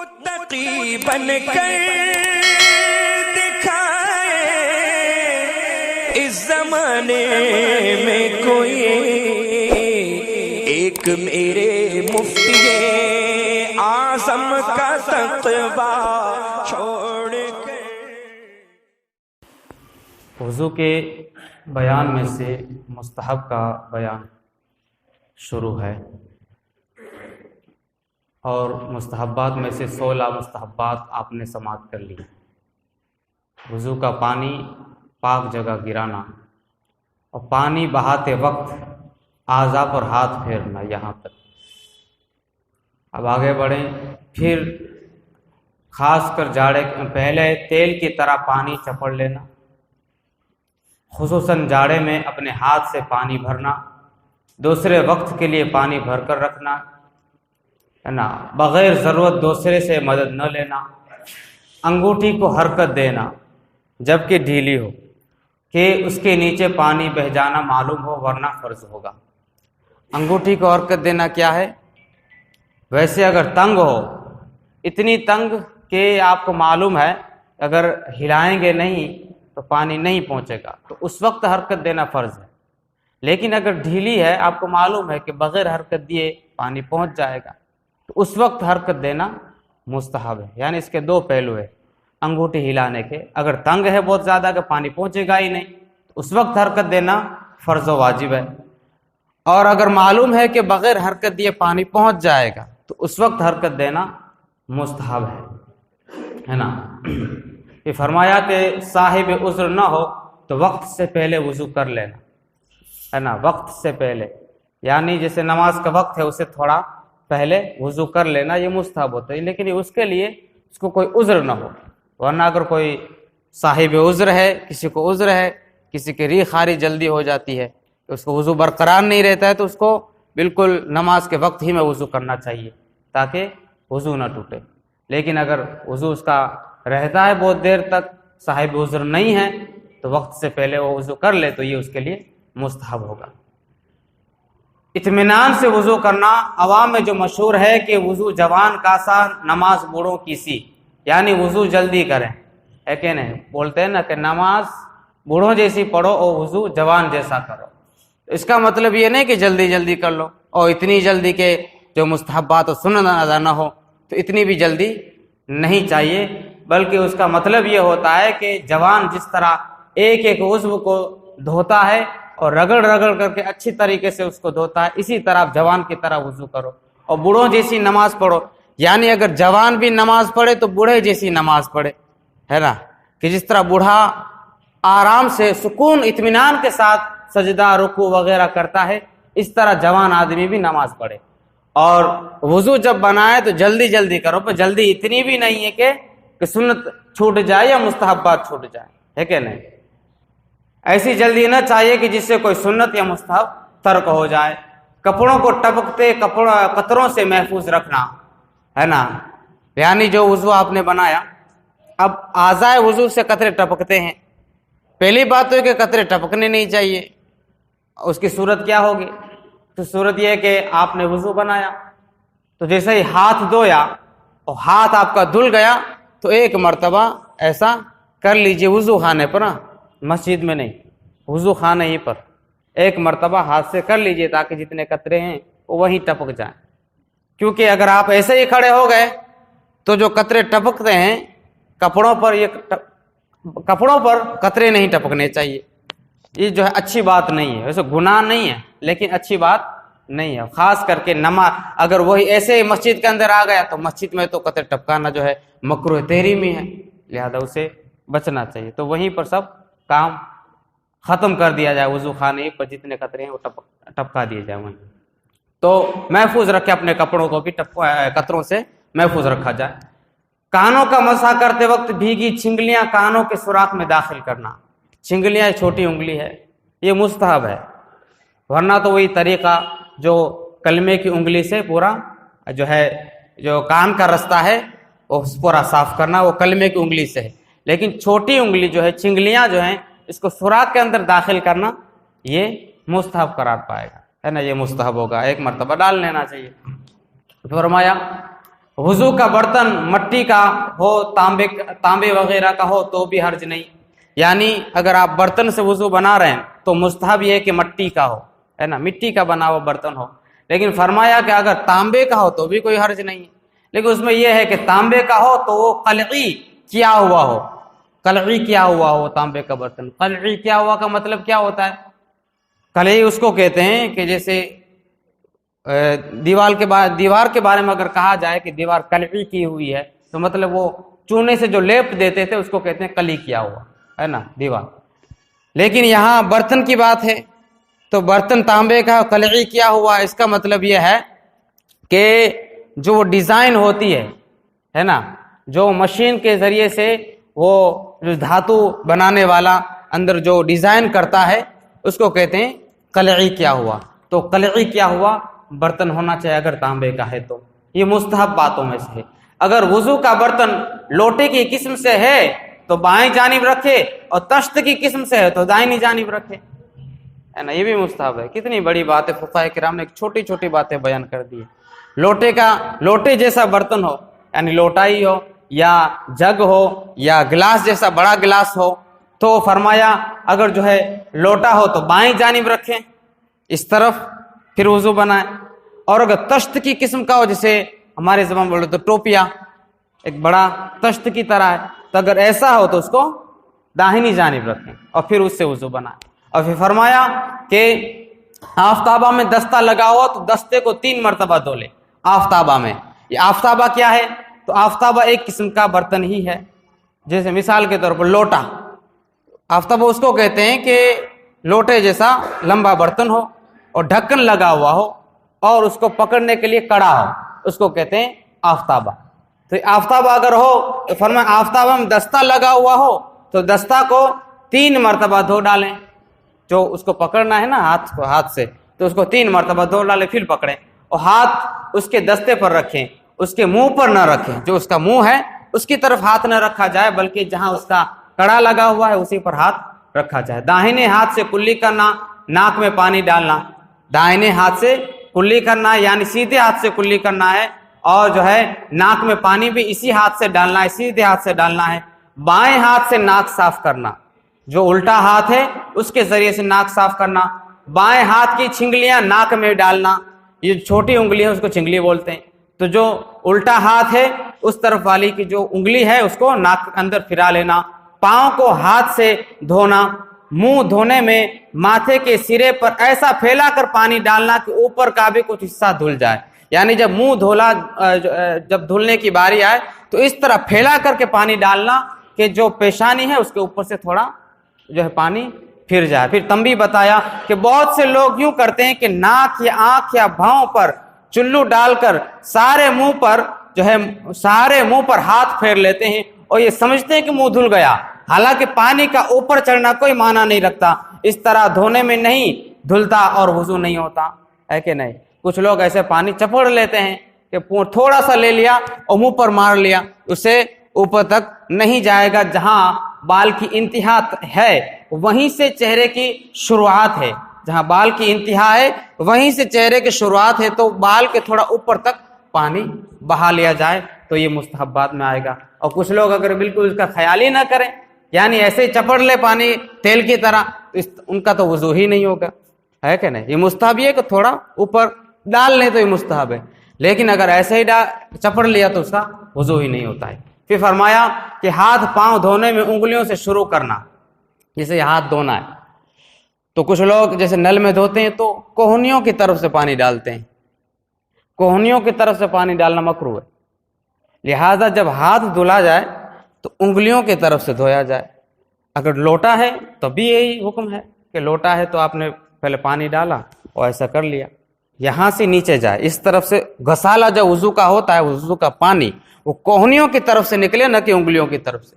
متقی بن کر دکھائے اس زمانے میں کوئی ایک میرے مفتی اعظم کا تقویٰ چھوڑ کر۔ وضو کے بیان میں سے مستحب کا بیان شروع ہے، اور مستحبات میں سے 16 مستحبات آپ نے سماعت کر لی۔ وضو کا پانی پاک جگہ گرانا، اور پانی بہاتے وقت اعضاء پر ہاتھ پھیرنا، یہاں تک۔ اب آگے بڑھیں، پھر خاص کر جاڑے پہلے تیل کی طرح پانی چپڑ لینا، خصوصاً جاڑے میں اپنے ہاتھ سے پانی بھرنا، دوسرے وقت کے لیے پانی بھر کر رکھنا ہے نا، بغیر ضرورت دوسرے سے مدد نہ لینا، انگوٹھی کو حرکت دینا جبکہ ڈھیلی ہو کہ اس کے نیچے پانی بہہ جانا معلوم ہو، ورنہ فرض ہوگا۔ انگوٹھی کو حرکت دینا کیا ہے؟ ویسے اگر تنگ ہو، اتنی تنگ کہ آپ کو معلوم ہے اگر ہلائیں گے نہیں تو پانی نہیں پہنچے گا، تو اس وقت حرکت دینا فرض ہے۔ لیکن اگر ڈھیلی ہے، آپ کو معلوم ہے کہ بغیر حرکت دیے پانی پہنچ جائے گا، تو اس وقت حرکت دینا مستحب ہے۔ یعنی اس کے دو پہلو ہیں انگوٹھی ہلانے کے۔ اگر تنگ ہے بہت زیادہ کہ پانی پہنچے گا ہی نہیں، تو اس وقت حرکت دینا فرض و واجب ہے، اور اگر معلوم ہے کہ بغیر حرکت دیے پانی پہنچ جائے گا تو اس وقت حرکت دینا مستحب ہے نا۔ یہ فرمایا کہ صاحب عذر نہ ہو تو وقت سے پہلے وضو کر لینا ہے نا، وقت سے پہلے، یعنی جیسے نماز کا وقت ہے اسے تھوڑا پہلے وضو کر لینا، یہ مستحب ہوتا ہے، لیکن اس کے لیے اس کو کوئی عذر نہ ہو۔ ورنہ اگر کوئی صاحب عذر ہے، کسی کو عذر ہے، کسی کی ریح خاری جلدی ہو جاتی ہے، اس کو وضو برقرار نہیں رہتا ہے، تو اس کو بالکل نماز کے وقت ہی میں وضو کرنا چاہیے تاکہ وضو نہ ٹوٹے۔ لیکن اگر وضو اس کا رہتا ہے بہت دیر تک، صاحب عذر نہیں ہے، تو وقت سے پہلے وہ وضو کر لے تو یہ اس کے لیے مستحب ہوگا۔ اطمینان سے وضو کرنا عوام میں جو مشہور ہے کہ وضو جوان کا سا نماز بوڑھوں کی سی، یعنی وضو جلدی کریں، ہے کہ نہیں؟ بولتے ہیں نا کہ نماز بوڑھوں جیسی پڑھو اور وضو جوان جیسا کرو۔ اس کا مطلب یہ نہیں کہ جلدی جلدی کر لو، اور اتنی جلدی کہ جو مستحبات و سنت ادا نہ ہو، تو اتنی بھی جلدی نہیں چاہیے، بلکہ اس کا مطلب یہ ہوتا ہے کہ جوان جس طرح ایک ایک عضو کو دھوتا ہے اور رگڑ رگڑ کر کے اچھی طریقے سے اس کو دھوتا ہے، اسی طرح جوان کی طرح وضو کرو اور بوڑھوں جیسی نماز پڑھو۔ یعنی اگر جوان بھی نماز پڑھے تو بوڑھے جیسی نماز پڑھے، ہے نا، کہ جس طرح بوڑھا آرام سے سکون اطمینان کے ساتھ سجدہ رکوع وغیرہ کرتا ہے، اس طرح جوان آدمی بھی نماز پڑھے۔ اور وضو جب بنائے تو جلدی جلدی کرو، پر جلدی اتنی بھی نہیں ہے کہ سنت چھوٹ جائے یا مستحبات چھوٹ جائے، ہے کہ نہیں؟ ایسی جلدی نہ چاہیے کہ جس سے کوئی سنت یا مستحب ترک ہو جائے۔ کپڑوں کو ٹپکتے قطروں سے محفوظ رکھنا ہے نا، یعنی جو وضو آپ نے بنایا، اب اعضائے وضو سے قطرے ٹپکتے ہیں، پہلی بات تو ہے کہ قطرے ٹپکنے نہیں چاہیے۔ اس کی صورت کیا ہوگی؟ تو صورت یہ ہے کہ آپ نے وضو بنایا تو جیسے ہی ہاتھ دھویا اور ہاتھ آپ کا دھل گیا تو ایک مرتبہ ایسا کر لیجئے، وضو خانے پر، مسجد میں نہیں، وضو خانے ہی پر ایک مرتبہ ہاتھ سے کر لیجئے تاکہ جتنے قطرے ہیں وہ وہیں ٹپک جائیں۔ کیونکہ اگر آپ ایسے ہی کھڑے ہو گئے تو جو قطرے ٹپکتے ہیں کپڑوں پر قطرے نہیں ٹپکنے چاہیے۔ یہ جو ہے اچھی بات نہیں ہے، ویسے گناہ نہیں ہے لیکن اچھی بات نہیں ہے، خاص کر کے نماز اگر وہی ایسے ہی مسجد کے اندر آ گیا تو مسجد میں تو قطرے ٹپکانا جو ہے مکروہ تحریمی ہے، لہذا اسے بچنا چاہیے۔ تو وہیں پر سب کام ختم کر دیا جائے، وضو خانے پر جتنے قطرے ہیں وہ ٹپکا دیے جائے وہیں، تو محفوظ رکھے اپنے کپڑوں کو بھی قطروں سے محفوظ رکھا جائے۔ کانوں کا مسح کرتے وقت بھیگی چنگلیاں کانوں کے سوراخ میں داخل کرنا، چنگلیاں چھوٹی انگلی ہے، یہ مستحب ہے، ورنہ تو وہی طریقہ جو کلمے کی انگلی سے پورا جو کان کا رستہ ہے وہ پورا صاف کرنا، وہ کلمے کی انگلی سے ہے، لیکن چھوٹی انگلی جو ہے، چنگلیاں جو ہیں، اس کو سوراخ کے اندر داخل کرنا یہ مستحب قرار پائے گا، ہے نا، یہ مستحب ہوگا، ایک مرتبہ ڈال لینا چاہیے۔ فرمایا وضو کا برتن مٹی کا ہو، تانبے وغیرہ کا ہو تو بھی حرج نہیں. یعنی اگر آپ برتن سے وضو بنا رہے ہیں تو مستحب یہ ہے کہ مٹی کا ہو، ہے نا، مٹی کا بنا ہوا برتن ہو. لیکن فرمایا کہ اگر تانبے کا ہو تو بھی کوئی حرج نہیں ہے. لیکن اس میں یہ ہے کہ تانبے کا ہو تو وہ قلعی کیا ہوا ہو، قلعی کیا ہوا ہو تانبے کا برتن. قلعی کیا ہوا کا مطلب کیا ہوتا ہے؟ قلعی اس کو کہتے ہیں کہ جیسے دیوار کے بارے میں اگر کہا جائے کہ دیوار قلعی کی ہوئی ہے تو مطلب وہ چونے سے جو لیپ دیتے تھے اس کو کہتے ہیں قلی کیا ہوا، ہے نا، دیوار. لیکن یہاں برتن کی بات ہے تو برتن تانبے کا قلعی کیا ہوا، اس کا مطلب یہ ہے کہ جو وہ ڈیزائن ہوتی ہے نا، جو مشین کے ذریعے سے وہ جو دھاتو بنانے والا اندر جو ڈیزائن کرتا ہے اس کو کہتے ہیں قلعی کیا ہوا. تو قلعی کیا ہوا برتن ہونا چاہیے اگر تانبے کا ہے تو. یہ مستحب باتوں میں سے ہے. اگر وضو کا برتن لوٹے کی قسم سے ہے تو بائیں جانب رکھے اور تشت کی قسم سے ہے تو دائنی جانب رکھے، ہے نا، یہ بھی مستحب ہے. کتنی بڑی بات ہے، فقہاء کرام نے چھوٹی چھوٹی باتیں بیان کر دی. لوٹے جیسا برتن ہو، یعنی لوٹائی ہو یا جگ ہو یا گلاس جیسا بڑا گلاس ہو تو فرمایا اگر جو ہے لوٹا ہو تو بائیں جانب رکھیں اس طرف، پھر وضو بنائیں. اور اگر تشت کی قسم کا ہو، جیسے ہمارے زبان بولے تو ٹوپیا ایک بڑا تشت کی طرح ہے، تو اگر ایسا ہو تو اس کو داہنی جانب رکھیں اور پھر اس سے وضو بنائیں. اور پھر فرمایا کہ آفتابہ میں دستہ لگا ہوا تو دستے کو 3 مرتبہ دھو لے. آفتابہ میں، یہ آفتابہ کیا ہے؟ تو آفتابہ ایک قسم کا برتن ہی ہے. جیسے مثال کے طور پر لوٹا، آفتابہ اس کو کہتے ہیں کہ لوٹے جیسا لمبا برتن ہو اور ڈھکن لگا ہوا ہو اور اس کو پکڑنے کے لیے کڑا ہو، اس کو کہتے ہیں آفتابہ. تو آفتابہ اگر ہو تو فرمایا آفتابہ میں دستہ لگا ہوا ہو تو دستہ کو 3 مرتبہ دھو ڈالیں. جو اس کو پکڑنا ہے نا ہاتھ سے تو اس کو 3 مرتبہ دھو ڈالیں، پھر پکڑیں اور ہاتھ اس کے دستے پر رکھیں، اس کے منہ پر نہ رکھیں. جو اس کا منہ ہے اس کی طرف ہاتھ نہ رکھا جائے بلکہ جہاں اس کا کڑا لگا ہوا ہے اسی پر ہاتھ رکھا جائے. داہنے ہاتھ سے کلی کرنا، ناک میں پانی ڈالنا. داہنے ہاتھ سے کلی کرنا یعنی سیدھے ہاتھ سے کلی کرنا ہے، اور جو ہے ناک میں پانی بھی اسی ہاتھ سے ڈالنا ہے، سیدھے ہاتھ سے ڈالنا ہے. بائیں ہاتھ سے ناک صاف کرنا، جو الٹا ہاتھ ہے اس کے ذریعے سے ناک صاف کرنا. بائیں ہاتھ کی چھنگلیاں ناک میں ڈالنا، یہ چھوٹی انگلی ہے اس کو چھنگلی بولتے ہیں. تو جو الٹا ہاتھ ہے اس طرف والی کی جو انگلی ہے اس کو ناک اندر پھرا لینا. پاؤں کو ہاتھ سے دھونا. منہ دھونے میں ماتھے کے سرے پر ایسا پھیلا کر پانی ڈالنا کہ اوپر کا بھی کچھ حصہ دھل جائے. یعنی جب منہ جب دھلنے کی باری آئے تو اس طرح پھیلا کر کے پانی ڈالنا کہ جو پیشانی ہے اس کے اوپر سے تھوڑا جو ہے پانی پھر جائے. پھر تنبیہ بتایا کہ بہت سے لوگ یوں کرتے ہیں کہ ناک یا آنکھ یا بھاؤں پر چلو ڈال کر سارے منہ پر ہاتھ پھیر لیتے ہیں اور یہ سمجھتے ہیں کہ منہ دھل گیا، حالانکہ پانی کا اوپر چڑھنا کوئی معنی نہیں رکھتا. اس طرح دھونے میں نہیں دھلتا اور وضو نہیں ہوتا ہے کہ نہیں. کچھ لوگ ایسے پانی چپڑ لیتے ہیں کہ تھوڑا سا لے لیا اور منہ پر مار لیا، اسے اوپر تک نہیں جائے گا. جہاں بال کی انتہا ہے وہیں سے چہرے کی شروعات ہے، جہاں بال کی انتہا ہے وہیں سے چہرے کی شروعات ہے، تو بال کے تھوڑا اوپر تک پانی بہا لیا جائے تو یہ مستحبات میں آئے گا. اور کچھ لوگ اگر بالکل اس کا خیال ہی نہ کریں، یعنی ایسے ہی چپڑ لے پانی تیل کی طرح، ان کا تو وضو ہی نہیں ہوگا، ہے کہ نہیں. یہ مستحب ہے کہ تھوڑا اوپر ڈال لیں تو یہ مستحب ہے، لیکن اگر ایسے ہی چپڑ لیا تو اس کا وضو ہی نہیں ہوتا ہے. پھر فرمایا کہ ہاتھ پاؤں دھونے میں انگلیوں سے شروع کرنا. جیسے ہاتھ دھونا ہے تو کچھ لوگ جیسے نل میں دھوتے ہیں تو کوہنیوں کی طرف سے پانی ڈالتے ہیں. کوہنیوں کی طرف سے پانی ڈالنا مکروہ ہے. لہذا جب ہاتھ دھلا جائے تو انگلیوں کی طرف سے دھویا جائے. اگر لوٹا ہے تو بھی یہی حکم ہے کہ لوٹا ہے تو آپ نے پہلے پانی ڈالا اور ایسا کر لیا، یہاں سے نیچے جائے اس طرف سے. غسالہ جو وضو کا ہوتا ہے، وضو کا پانی وہ کوہنیوں کی طرف سے نکلے نہ کہ انگلیوں کی طرف سے.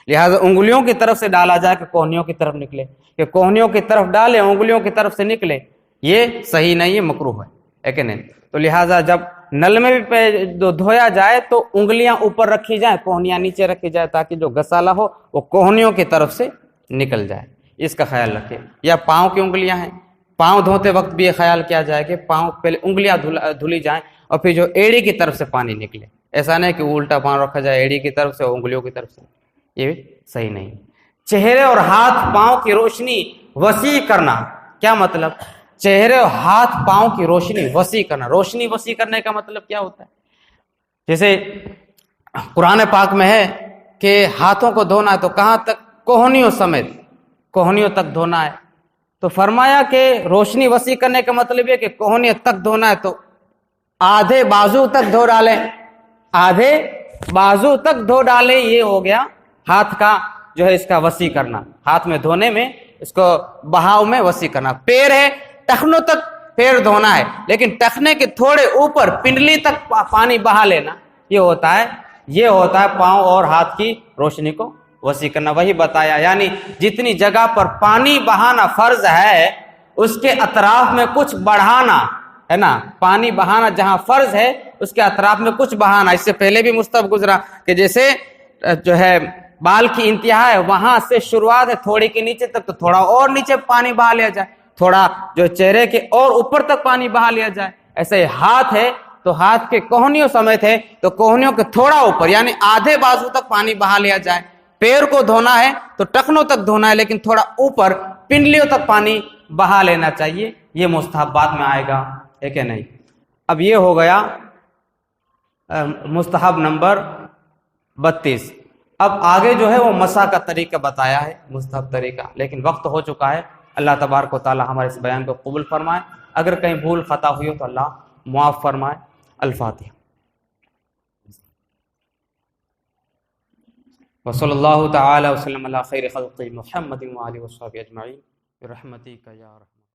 لہذا انگلیوں کی طرف سے ڈالا جائے کہ کوہنیوں کی طرف نکلے، کہ کوہنیوں کی طرف ڈالے انگلیوں کی طرف سے نکلے، یہ صحیح نہیں ہے، مکروہ ہے کہ نہیں. تو لہذا جب نل میں بھی دھویا جائے تو انگلیاں اوپر رکھی جائیں، کوہنیاں نیچے رکھی جائے تاکہ جو غسالہ ہو وہ کوہنیوں کی طرف سے نکل جائے. اس کا خیال رکھیں. یا پاؤں کی انگلیاں ہیں، پاؤں دھوتے وقت بھی یہ خیال کیا جائے کہ پاؤں پہلے انگلیاں دھلی جائیں اور پھر جو ایڑی کی طرف سے پانی نکلے، ایسا نہیں کہ الٹا پاؤں رکھا جائے ایڑی کی طرف سے انگلیوں کی طرف سے، یہ صحیح نہیں۔ چہرے اور ہاتھ پاؤں کی روشنی وسیع کرنا، کیا مطلب؟ چہرے اور ہاتھ پاؤں کی روشنی وسیع کرنا، روشنی وسیع کرنے کا مطلب کیا ہوتا ہے؟ جیسے قرآن پاک میں ہے کہ ہاتھوں کو دھونا ہے تو کہاں تک؟ کوہنیوں سمیت، کوہنیوں تک دھونا ہے۔ تو فرمایا کہ روشنی وسیع کرنے کا مطلب یہ کہ کوہنیوں تک دھونا ہے تو آدھے بازو تک دھو ڈالیں، آدھے بازو تک دھو ڈالیں، یہ ہو گیا ہاتھ کا جو ہے اس کا وسیع کرنا، ہاتھ میں دھونے میں اس کو بہاؤ میں وسیع کرنا۔ پیر ہے، ٹخنوں تک پیر دھونا ہے، لیکن ٹخنے کے تھوڑے اوپر پنڈلی تک پانی بہا لینا، یہ ہوتا ہے پاؤں اور ہاتھ کی روشنی کو وسیع کرنا۔ وہی بتایا، یعنی جتنی جگہ پر پانی بہانا فرض ہے اس کے اطراف میں کچھ بڑھانا ہے نا، پانی بہانا جہاں فرض ہے اس کے اطراف میں کچھ بہانا۔ اس سے پہلے بھی مستحب گزرا کہ جیسے جو ہے بال کی انتہا ہے وہاں سے شروعات ہے تھوڑی کے نیچے تک، تو تھوڑا اور نیچے پانی بہا لیا جائے، تھوڑا جو چہرے کے اور اوپر تک پانی بہا لیا جائے۔ ایسے ہی ہاتھ ہے تو ہاتھ کے کوہنیوں سمیت ہے تو کوہنیوں کے تھوڑا اوپر یعنی آدھے بازو تک پانی بہا لیا جائے۔ پیر کو دھونا ہے تو ٹخنوں تک دھونا ہے، لیکن تھوڑا اوپر پنڈلیوں تک پانی بہا لینا چاہیے، یہ مستحبات میں آئے گا، ہے کہ نہیں؟ اب یہ ہو گیا مستحب نمبر 32۔ اب آگے جو ہے وہ مسح کا طریقہ بتایا ہے، مستحب طریقہ، لیکن وقت ہو چکا ہے۔ اللہ تبارک و تعالی ہمارے اس بیان کو قبول فرمائے، اگر کہیں بھول خطا ہوئی ہو تو اللہ معاف فرمائے۔ الفاتحہ۔ وصلی اللہ تعالی وسلم علی خیر خلق محمد وآلہ وصحبہ اجمعین برحمتک یا رحمن۔